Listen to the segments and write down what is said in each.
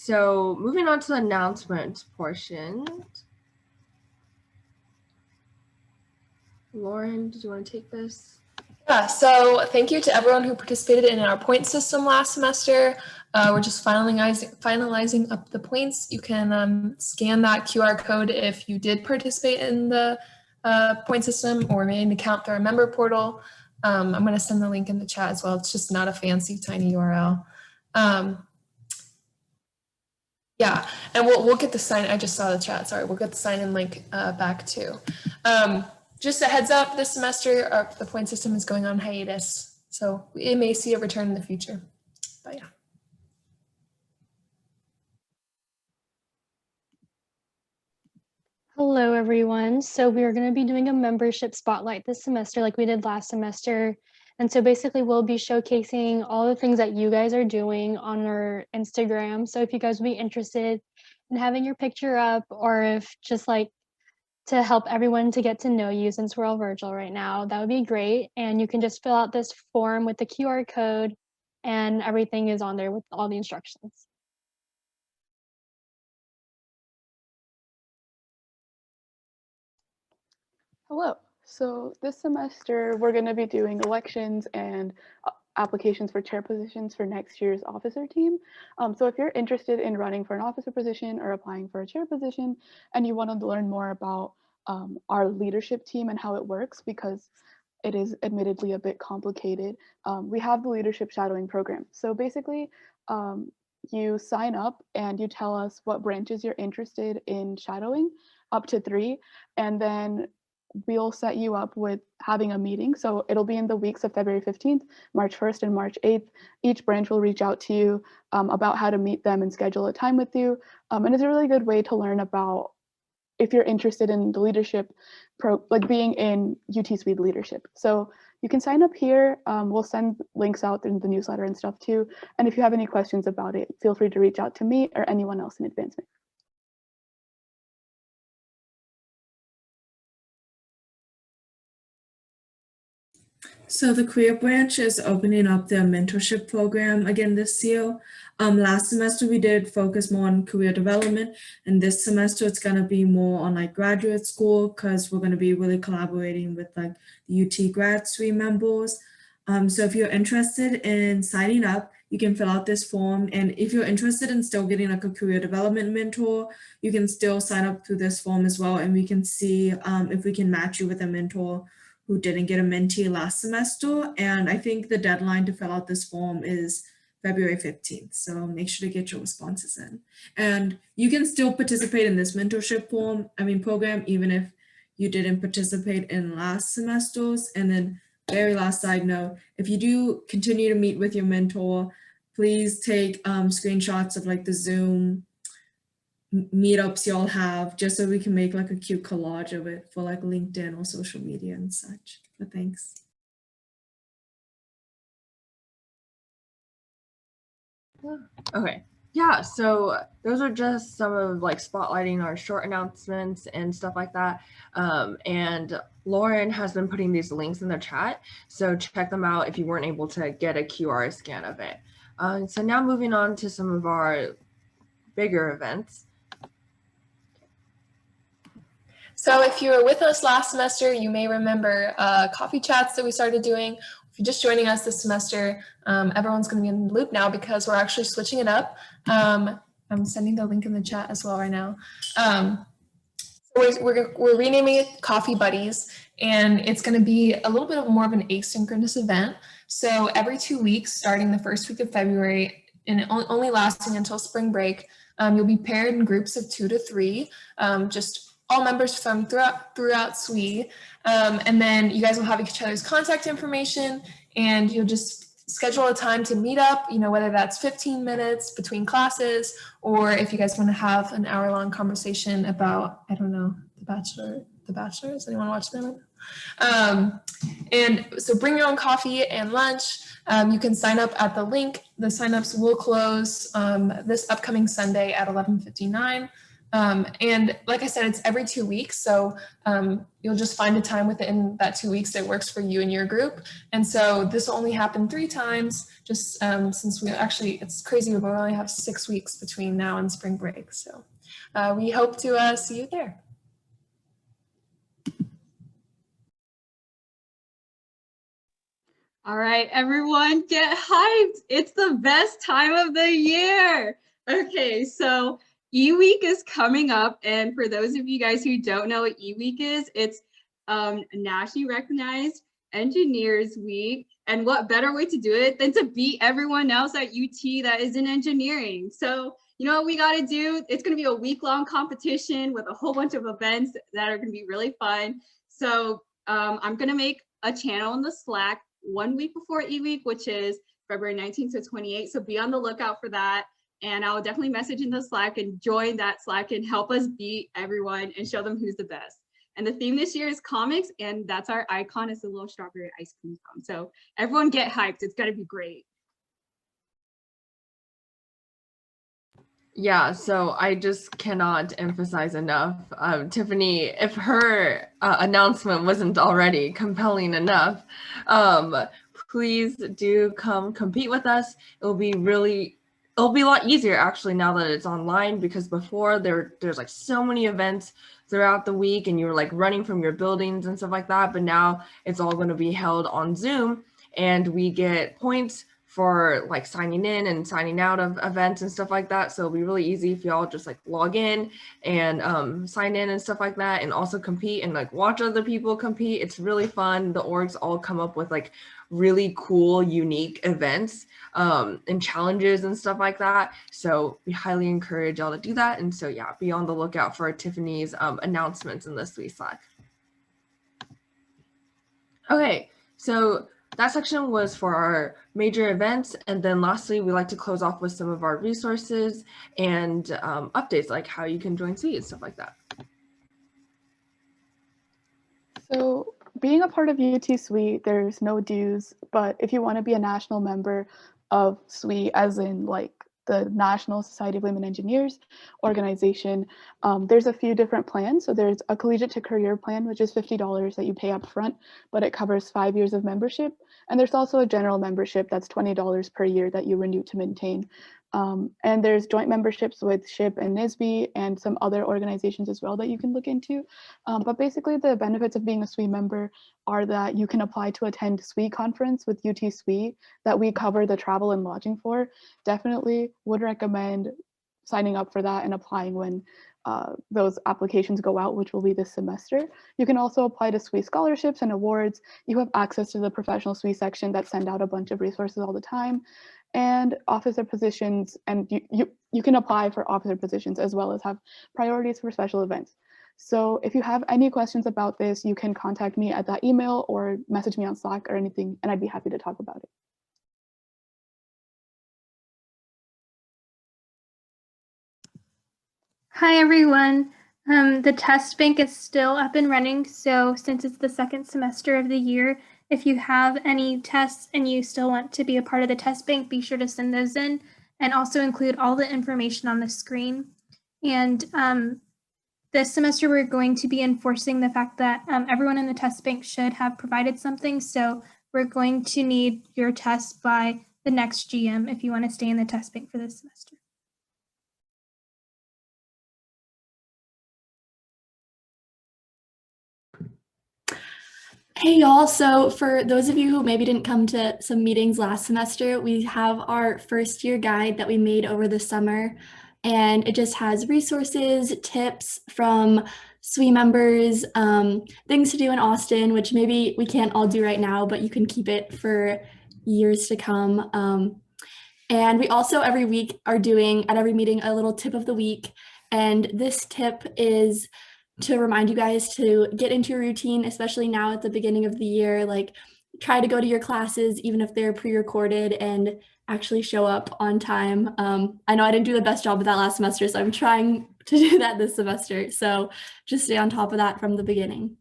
So moving on to the announcement portion. Lauren, did you want to take this? Yeah, so thank you to everyone who participated in our point system last semester. We're just finalizing up the points. You can scan that QR code if you did participate in the point system or made an account through our member portal. I'm going to send the link in the chat as well. It's just not a fancy tiny URL. Yeah, and we'll get the sign. I just saw the chat. Sorry, we'll get the sign in link back too. Just a heads up, this semester the point system is going on hiatus, so it may see a return in the future. But yeah. Hello, everyone. So we are going to be doing a membership spotlight this semester like we did last semester. And so basically we'll be showcasing all the things that you guys are doing on our Instagram. So if you guys would be interested in having your picture up, or if just like to help everyone to get to know you, since we're all virtual right now, that would be great. And you can just fill out this form with the QR code, and everything is on there with all the instructions. Hello. So this semester, we're going to be doing elections and applications for chair positions for next year's officer team. So if you're interested in running for an officer position or applying for a chair position, and you want to learn more about our leadership team and how it works, because it is admittedly a bit complicated, we have the leadership shadowing program. So basically, you sign up and you tell us what branches you're interested in shadowing, up to 3, and then we'll set you up with having a meeting. So it'll be in the weeks of February 15th, March 1st, and March 8th. Each branch will reach out to you about how to meet them and schedule a time with you. And it's a really good way to learn about if you're interested in the leadership, like being in UT SWE leadership. So you can sign up here. We'll send links out in the newsletter and stuff too. And if you have any questions about it, feel free to reach out to me or anyone else in advancement. So the career branch is opening up their mentorship program again this year. Last semester we did focus more on career development, and this semester it's going to be more on like graduate school, because we're going to be really collaborating with like the UT grad SWE members. So if you're interested in signing up, you can fill out this form, and if you're interested in still getting like a career development mentor, you can still sign up through this form as well, and we can see if we can match you with a mentor who didn't get a mentee last semester. And I think the deadline to fill out this form is February 15th. So make sure to get your responses in. And you can still participate in this mentorship program, even if you didn't participate in last semester's. And then very last side note, if you do continue to meet with your mentor, please take screenshots of like the Zoom meetups y'all have, just so we can make like a cute collage of it for like LinkedIn or social media and such. But thanks. Okay. Yeah, so those are just some of like spotlighting our short announcements and stuff like that. And Lauren has been putting these links in the chat, so check them out if you weren't able to get a QR scan of it. So now moving on to some of our bigger events. So if you were with us last semester, you may remember coffee chats that we started doing. If you're just joining us this semester, everyone's going to be in the loop now because we're actually switching it up. I'm sending the link in the chat as well right now. We're renaming it Coffee Buddies, and it's going to be a little bit more of an asynchronous event. So every 2 weeks, starting the first week of February, and only lasting until spring break, you'll be paired in groups of 2 to 3, just all members from throughout SWE, and then you guys will have each other's contact information, and you'll just schedule a time to meet up, whether that's 15 minutes between classes, or if you guys want to have an hour-long conversation about, I don't know, The Bachelor, is anyone watching that right now? And so bring your own coffee and lunch. You can sign up at the link. The signups will close this upcoming Sunday at 11:59. And like I said, it's every 2 weeks. So you'll just find a time within that 2 weeks that works for you and your group. And so this will only happen 3 times, just since it's crazy, but we only have 6 weeks between now and spring break. So we hope to see you there. All right, everyone, get hyped. It's the best time of the year. Okay, so Eweek is coming up. And for those of you guys who don't know what Eweek is, it's nationally recognized Engineers Week. And what better way to do it than to beat everyone else at UT that is in engineering? So you know what we got to do? It's going to be a week-long competition with a whole bunch of events that are going to be really fun. So I'm going to make a channel in the Slack 1 week before Eweek, which is February 19th to 28th. So be on the lookout for that. And I'll definitely message in the Slack and join that Slack and help us beat everyone and show them who's the best. And the theme this year is comics, and that's our icon. It's a little strawberry ice cream cone. So everyone get hyped. It's going to be great. Yeah, so I just cannot emphasize enough. Tiffany, if her announcement wasn't already compelling enough, please do come compete with us. It'll be a lot easier actually now that it's online, because before there's like so many events throughout the week and you were like running from your buildings and stuff like that. But now it's all going to be held on Zoom, and we get points for like signing in and signing out of events and stuff like that. So it'll be really easy if y'all just like log in and sign in and stuff like that, and also compete and like watch other people compete. It's really fun. The orgs all come up with like really cool, unique events and challenges and stuff like that. So we highly encourage y'all to do that. And so yeah, be on the lookout for Tiffany's announcements in the SWE Slack. Okay, so that section was for our major events. And then lastly, we like to close off with some of our resources and updates, like how you can join SWE and stuff like that. So being a part of UT SWE, there's no dues, but if you want to be a national member of SWE, as in like the National Society of Women Engineers organization, there's a few different plans. So there's a collegiate to career plan, which is $50 that you pay up front, but it covers 5 years of membership. And there's also a general membership that's $20 per year that you renew to maintain. And there's joint memberships with SHIP and NSBE and some other organizations as well that you can look into. But basically the benefits of being a SWE member are that you can apply to attend SWE conference with UT SWE that we cover the travel and lodging for. Definitely would recommend signing up for that and applying when those applications go out, which will be this semester. You can also apply to SWE scholarships and awards. You have access to the professional SWE section that send out a bunch of resources all the time, and officer positions, and you can apply for officer positions as well as have priorities for special events. So if you have any questions about this, you can contact me at that email or message me on Slack or anything, and I'd be happy to talk about it. Hi, everyone. The test bank is still up and running. So since it's the second semester of the year, if you have any tests and you still want to be a part of the test bank, be sure to send those in and also include all the information on the screen. And this semester, we're going to be enforcing the fact that everyone in the test bank should have provided something. So we're going to need your test by the next GM if you want to stay in the test bank for this semester. Hey y'all, so for those of you who maybe didn't come to some meetings last semester, we have our first year guide that we made over the summer, and it just has resources, tips from SWE members, things to do in Austin, which maybe we can't all do right now, but you can keep it for years to come. And we also every week are doing at every meeting a little tip of the week, and this tip is to remind you guys to get into your routine, especially now at the beginning of the year. Like, try to go to your classes, even if they're pre-recorded, and actually show up on time. I know I didn't do the best job of that last semester, so I'm trying to do that this semester. So just stay on top of that from the beginning.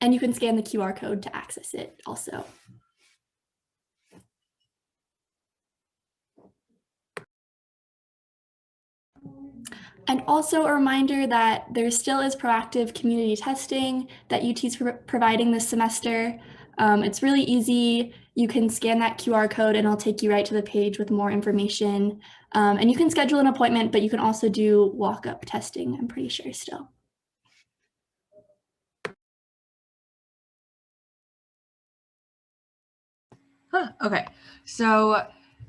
And you can scan the QR code to access it also. And also a reminder that there still is proactive community testing that UT is providing this semester. It's really easy. You can scan that QR code and it'll take you right to the page with more information. And you can schedule an appointment, but you can also do walk-up testing, I'm pretty sure still. Okay, so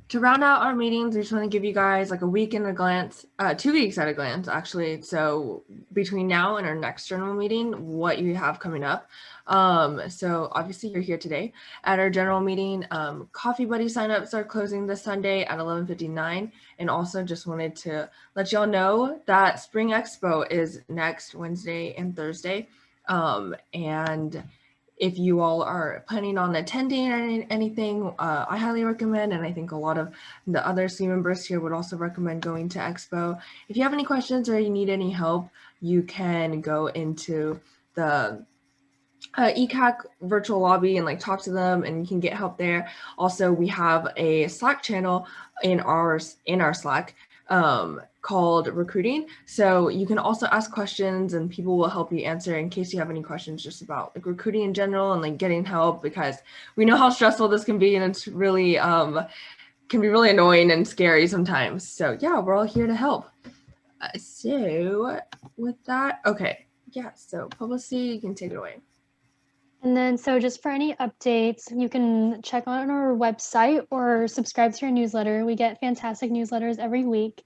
to round out our meetings, we just want to give you guys like a week in a glance, 2 weeks at a glance, actually. So between now and our next general meeting, what you have coming up. So obviously you're here today at our general meeting. Coffee Buddy signups are closing this Sunday at 11:59. And also just wanted to let y'all know that Spring Expo is next Wednesday and Thursday. And if you all are planning on attending or anything, I highly recommend, and I think a lot of the other SWE members here would also recommend going to Expo. If you have any questions or you need any help, you can go into the ECAC virtual lobby and like talk to them, and you can get help there. Also, we have a Slack channel in our Slack called recruiting, so you can also ask questions and people will help you answer in case you have any questions just about like recruiting in general and like getting help, because we know how stressful this can be, and it's really can be really annoying and scary sometimes. So yeah, we're all here to help. So with that, okay, yeah, so publicity, you can take it away. And then, so just for any updates, you can check on our website or subscribe to our newsletter. We get fantastic newsletters every week.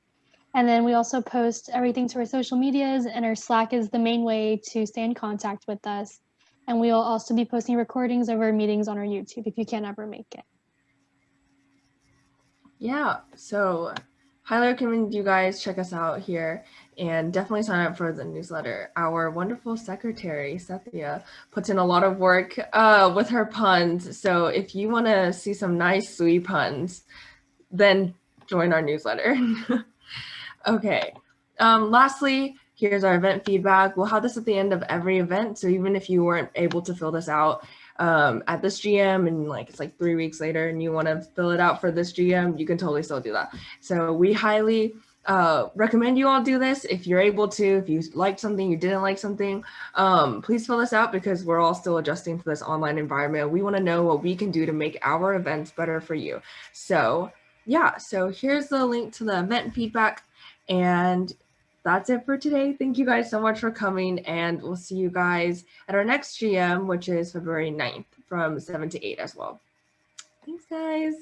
And then we also post everything to our social medias, and our Slack is the main way to stay in contact with us. And we'll also be posting recordings of our meetings on our YouTube if you can't ever make it. Yeah, so highly recommend you guys check us out here and definitely sign up for the newsletter. Our wonderful secretary, Cynthia, puts in a lot of work with her puns. So if you want to see some nice SWE puns, then join our newsletter. Okay, lastly, here's our event feedback. We'll have this at the end of every event. So even if you weren't able to fill this out at this GM and like it's like 3 weeks later and you want to fill it out for this GM, you can totally still do that. So we highly recommend you all do this if you're able to. If you liked something, you didn't like something, please fill this out, because we're all still adjusting to this online environment. We want to know what we can do to make our events better for you. So yeah, so here's the link to the event feedback. And that's it for today. Thank you guys so much for coming, and we'll see you guys at our next GM, which is February 9th from 7 to 8 as well. Thanks, guys.